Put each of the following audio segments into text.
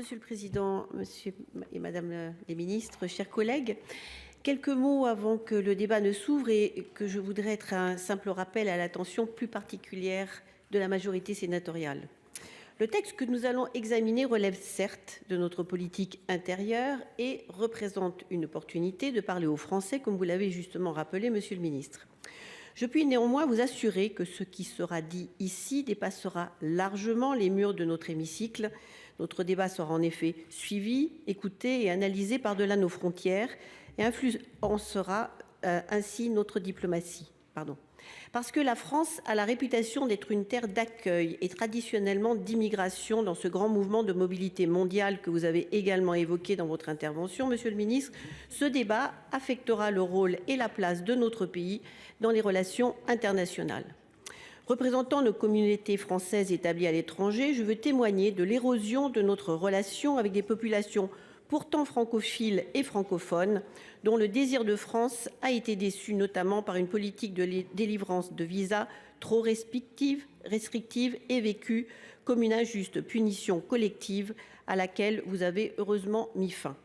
Monsieur le Président, Monsieur et Madame les ministres, chers collègues, quelques mots avant que le débat ne s'ouvre et que je voudrais être un simple rappel à l'attention plus particulière de la majorité sénatoriale. Le texte que nous allons examiner relève certes de notre politique intérieure et représente une opportunité de parler aux Français, comme vous l'avez justement rappelé, Monsieur le Ministre. Je puis néanmoins vous assurer que ce qui sera dit ici dépassera largement les murs de notre hémicycle. Notre débat sera en effet suivi, écouté et analysé par-delà nos frontières et influencera ainsi notre diplomatie. Parce que la France a la réputation d'être une terre d'accueil et traditionnellement d'immigration dans ce grand mouvement de mobilité mondiale que vous avez également évoqué dans votre intervention, Monsieur le Ministre, ce débat affectera le rôle et la place de notre pays dans les relations internationales. Représentant nos communautés françaises établies à l'étranger, je veux témoigner de l'érosion de notre relation avec des populations pourtant francophiles et francophones, dont le désir de France a été déçu notamment par une politique de délivrance de visas trop restrictive et vécue comme une injuste punition collective à laquelle vous avez heureusement mis fin.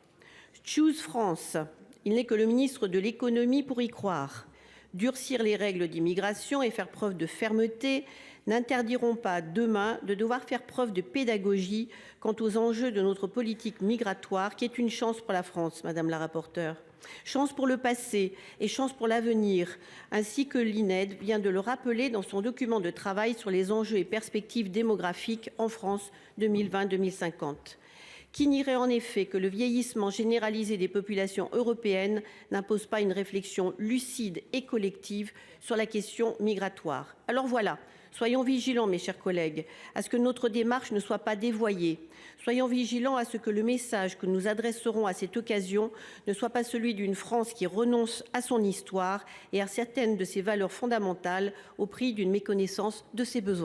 Choose France, il n'est que le ministre de l'économie pour y croire. Durcir les règles d'immigration et faire preuve de fermeté n'interdiront pas demain de devoir faire preuve de pédagogie quant aux enjeux de notre politique migratoire, qui est une chance pour la France, Madame la rapporteure. Chance pour le passé et chance pour l'avenir, ainsi que l'INED vient de le rappeler dans son document de travail sur les enjeux et perspectives démographiques en France 2020-2050. Qui nierait en effet que le vieillissement généralisé des populations européennes n'impose pas une réflexion lucide et collective sur la question migratoire. Alors voilà, soyons vigilants, mes chers collègues, à ce que notre démarche ne soit pas dévoyée. Soyons vigilants à ce que le message que nous adresserons à cette occasion ne soit pas celui d'une France qui renonce à son histoire et à certaines de ses valeurs fondamentales au prix d'une méconnaissance de ses besoins.